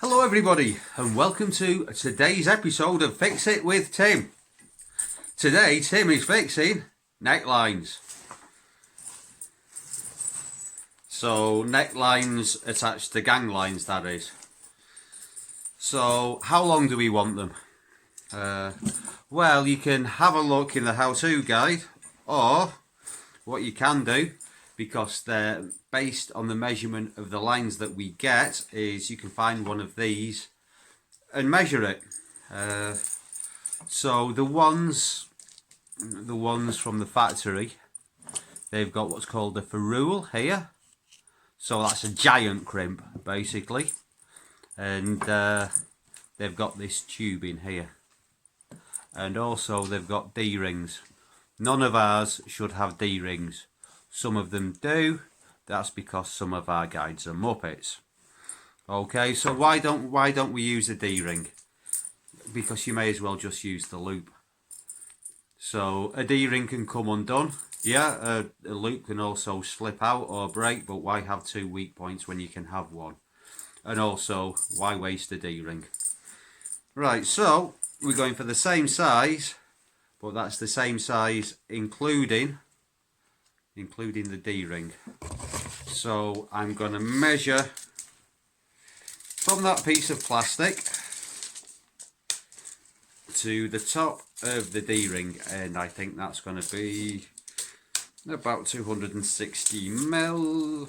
Hello everybody and welcome to today's episode of Fix It with Tim. Today Tim is fixing necklines. So necklines attached to gang lines, that is. So how long do we want them? Well, you can have a look in the how-to guide, or what you can do, because they're based on the measurement of the lines that we get, is you can find one of these and measure it. So the ones from the factory, they've got what's called a ferrule here. So that's a giant crimp basically, and they've got this tube in here, and also they've got D-rings. None of ours should have D-rings. Some of them do. That's because some of our guides are Muppets. Okay, so why don't we use a D-ring? Because you may as well just use the loop. So a D-ring can come undone. Yeah, a loop can also slip out or break, but why have two weak points when you can have one? And also, why waste a D-ring? Right, so we're going for the same size, but that's the same size including the D-ring. So I'm going to measure from that piece of plastic to the top of the D-ring, and I think that's going to be about 260 mil.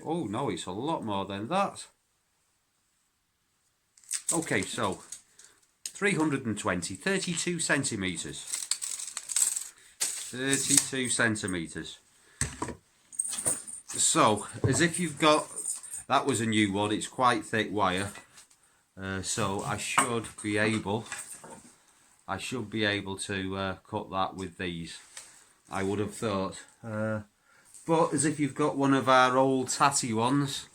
Oh no, it's a lot more than that. Okay, so 32 centimeters. 32 centimeters. So, as if you've got, that was a new one, it's quite thick wire, so I should be able to cut that with these, I would have thought. But as if you've got one of our old tatty ones,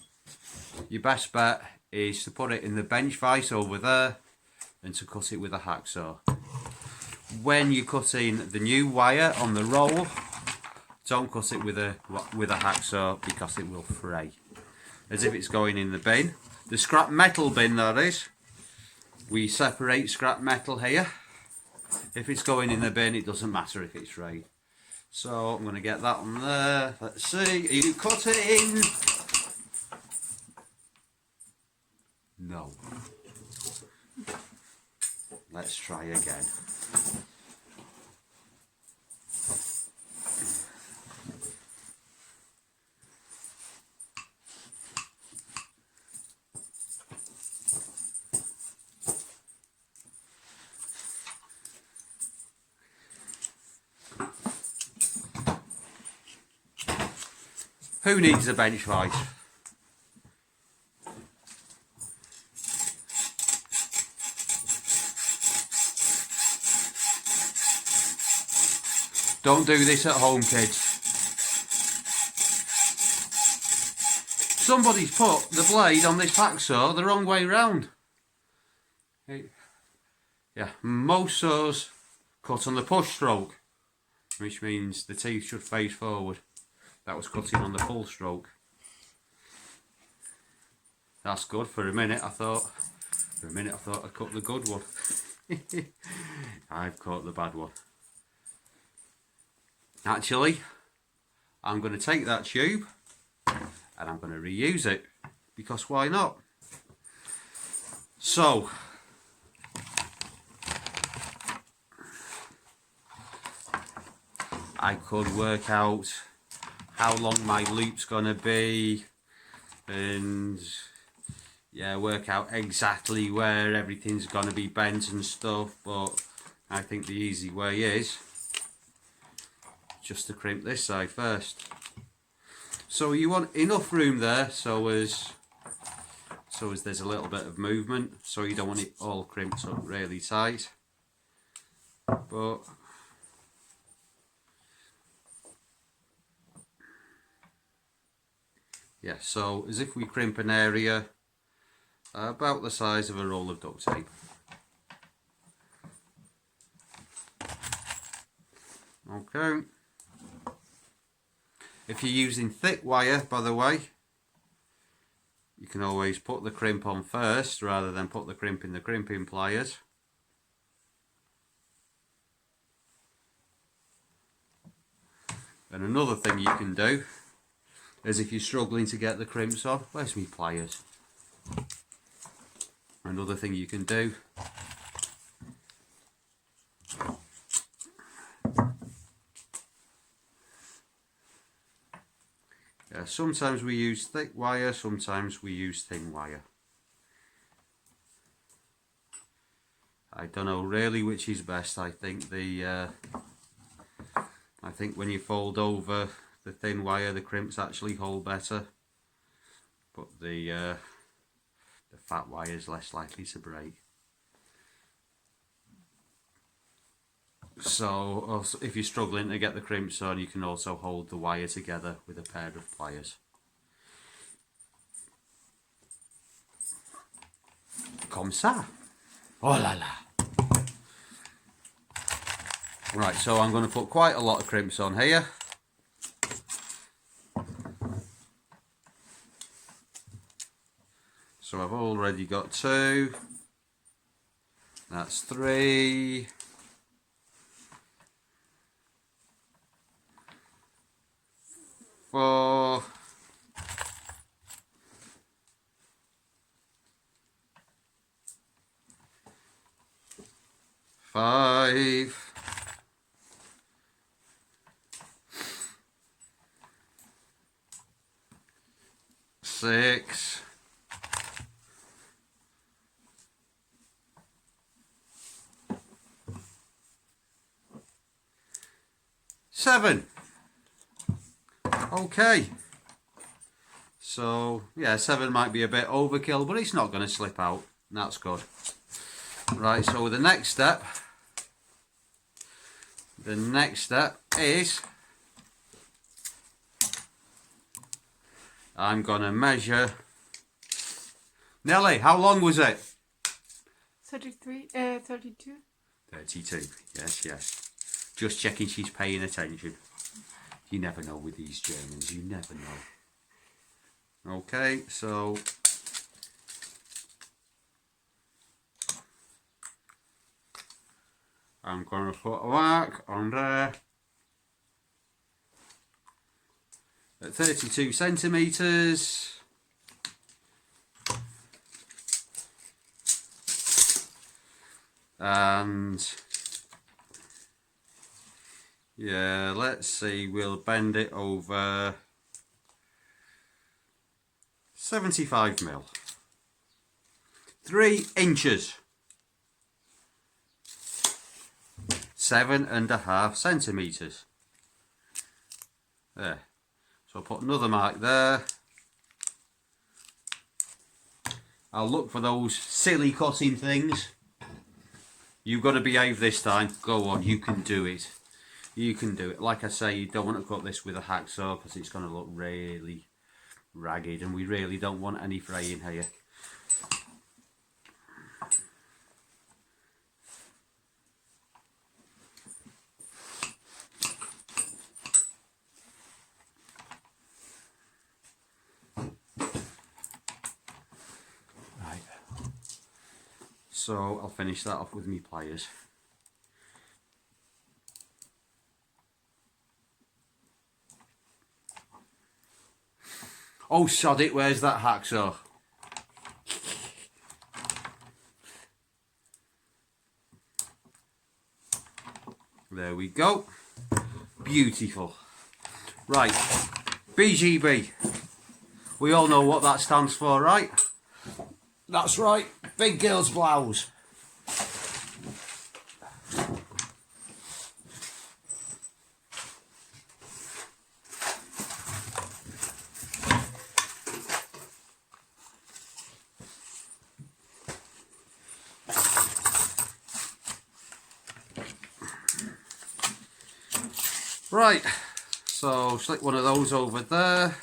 your best bet is to put it in the bench vise over there and to cut it with a hacksaw. When you're cutting the new wire on the roll, don't cut it with a hacksaw because it will fray. As if it's going in the bin. The scrap metal bin, that is. We separate scrap metal here. If it's going in the bin, it doesn't matter if it's frayed. So I'm going to get that on there. Let's see. Are you cutting? No. Let's try again. Who needs a bench vise? Don't do this at home, kids. Somebody's put the blade on this hacksaw the wrong way round. Yeah, most saws cut on the push stroke, which means the teeth should face forward. That was cutting on the full stroke. That's good. For a minute I thought I cut the good one. I've caught the bad one. Actually, I'm going to take that tube and I'm going to reuse it, because why not? So, I could work out how long my loop's going to be, and yeah, work out exactly where everything's going to be bent and stuff, but I think the easy way is just to crimp this side first. So you want enough room there so as there's a little bit of movement, so you don't want it all crimped up really tight. But yeah, so as if we crimp an area about the size of a roll of duct tape. Okay. If you're using thick wire, by the way, you can always put the crimp on first rather than put the crimp in the crimping pliers. And another thing you can do is, if you're struggling to get the crimps on, where's my pliers? Another thing you can do sometimes we use thick wire, sometimes we use thin wire. I don't know really which is best. I think when you fold over the thin wire, the crimps actually hold better, but the fat wire is less likely to break. So also, if you're struggling to get the crimps on, you can also hold the wire together with a pair of pliers. Comme ça. Oh la la. Right, so I'm going to put quite a lot of crimps on here. So I've already got 2. That's 3. 4. 5. 6. 7. Okay, so yeah, 7 might be a bit overkill, but it's not going to slip out. That's good. Right, so the next step is I'm going to measure. Nelly, how long was it? 32. 32, yes. Just checking she's paying attention. You never know with these Germans, you never know. Okay, so I'm going to put a mark on there at 32 centimetres. And yeah, let's see, we'll bend it over 75 mil. 3 inches. 7.5 centimetres. There. So I'll put another mark there. I'll look for those silly cutting things. You've got to behave this time. Go on, you can do it. You can do it. Like I say, you don't want to cut this with a hacksaw because it's going to look really ragged, and we really don't want any fraying here. Right. So I'll finish that off with my pliers. Oh, sod it, where's that hacksaw? There we go. Beautiful. Right, BGB. We all know what that stands for, right? That's right, big girl's blouse. Right, so slip one of those over there.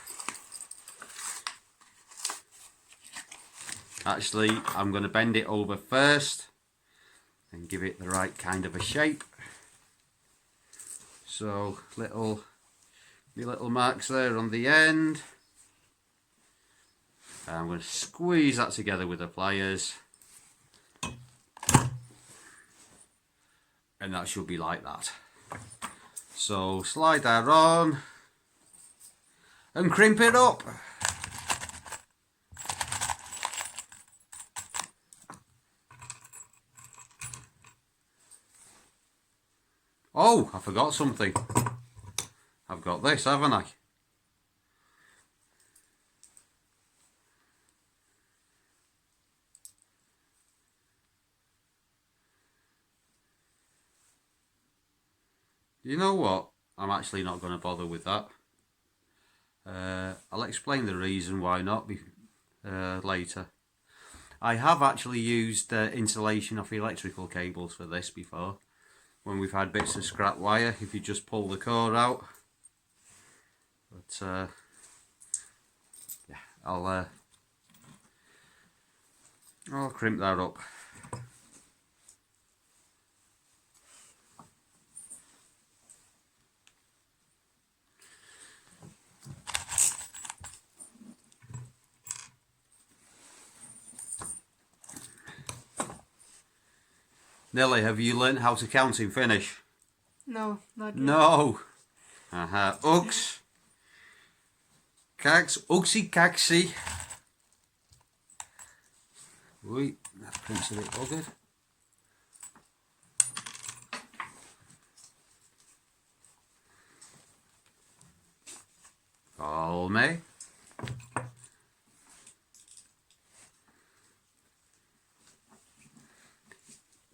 Actually, I'm going to bend it over first and give it the right kind of a shape. So little marks there on the end. I'm going to squeeze that together with the pliers, and that should be like that. So slide that on and crimp it up. Oh, I forgot something. I've got this, haven't I? You know what? I'm actually not going to bother with that. I'll explain the reason why not later. I have actually used insulation of electrical cables for this before. When we've had bits of scrap wire, if you just pull the core out. But yeah, I'll crimp that up. Nelly, have you learnt how to count in Finnish? No, not yet. No. Uks. Kaks. Uksi kaksi. Wait, that print's a bit buggered. Kolme.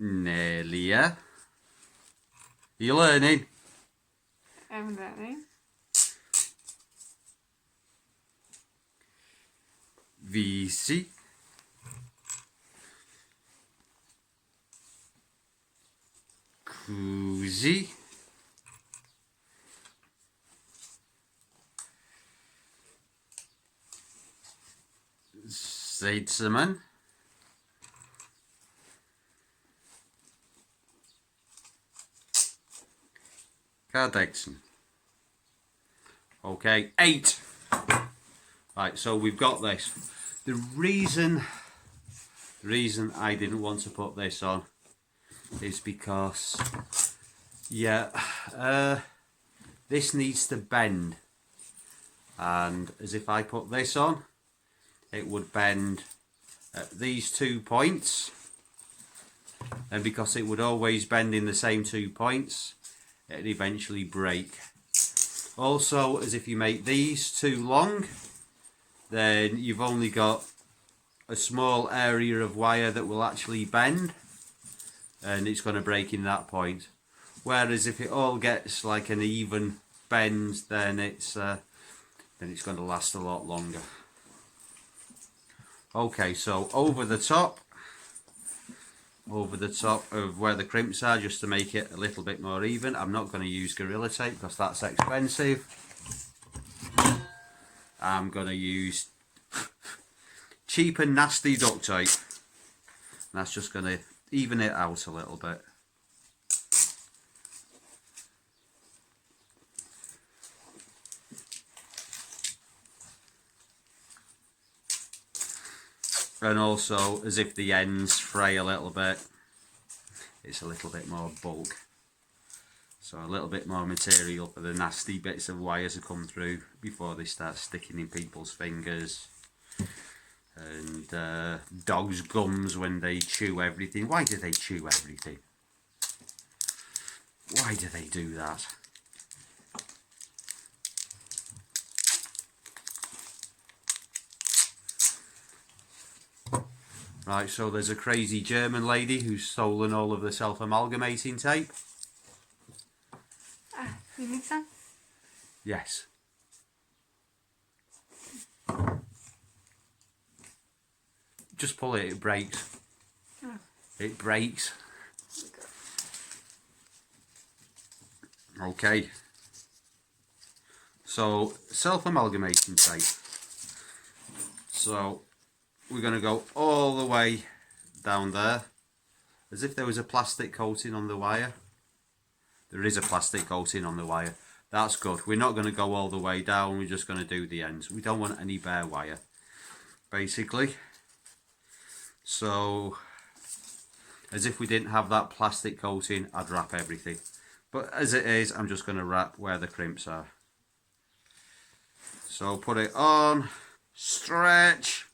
Neljä. You learning? I'm learning. Viisi. Kuusi. Seitsemän. Kahdeksan. Okay, 8. Right, so we've got this. The reason I didn't want to put this on is because, yeah, this needs to bend, and as if I put this on, it would bend at these 2 points, and because it would always bend in the same 2 points, it'd eventually break. Also, as if you make these too long, then you've only got a small area of wire that will actually bend, and it's going to break in that point. Whereas if it all gets like an even bend, then it's going to last a lot longer. Okay, so over the top of where the crimps are, just to make it a little bit more even. I'm not going to use Gorilla Tape because that's expensive. I'm going to use cheap and nasty duct tape. And that's just going to even it out a little bit. And also, as if the ends fray a little bit, it's a little bit more bulk. So a little bit more material for the nasty bits of wires to come through before they start sticking in people's fingers. And dogs' gums when they chew everything. Why do they chew everything? Why do they do that? Right, so there's a crazy German lady who's stolen all of the self-amalgamating tape. You need some? Yes. Just pull it, it breaks. Oh. It breaks. Okay. So, self-amalgamating tape. So, we're going to go all the way down there, as if there was a plastic coating on the wire. There is a plastic coating on the wire. That's good. We're not going to go all the way down, we're just going to do the ends. We don't want any bare wire. basically. So as if we didn't have that plastic coating, I'd wrap everything. But as it is, I'm just going to wrap where the crimps are. So put it on, stretch.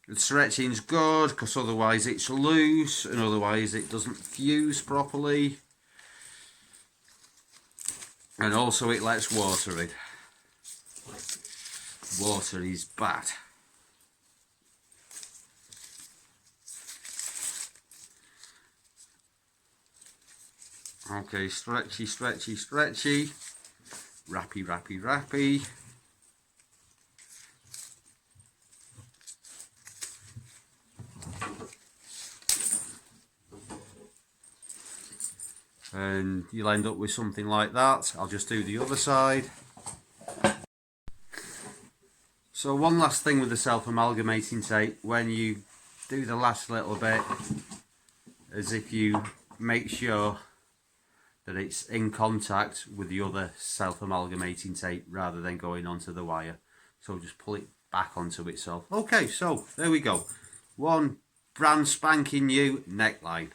The stretching's good because otherwise it's loose and otherwise it doesn't fuse properly. And also it lets water in. Water is bad. Okay, stretchy, stretchy, stretchy. Wrappy, wrappy, wrappy. And you'll end up with something like that. I'll just do the other side. So one last thing with the self-amalgamating tape, when you do the last little bit, as if you make sure that it's in contact with the other self-amalgamating tape rather than going onto the wire. So just pull it back onto itself. Okay, so there we go. One brand spanking new neckline.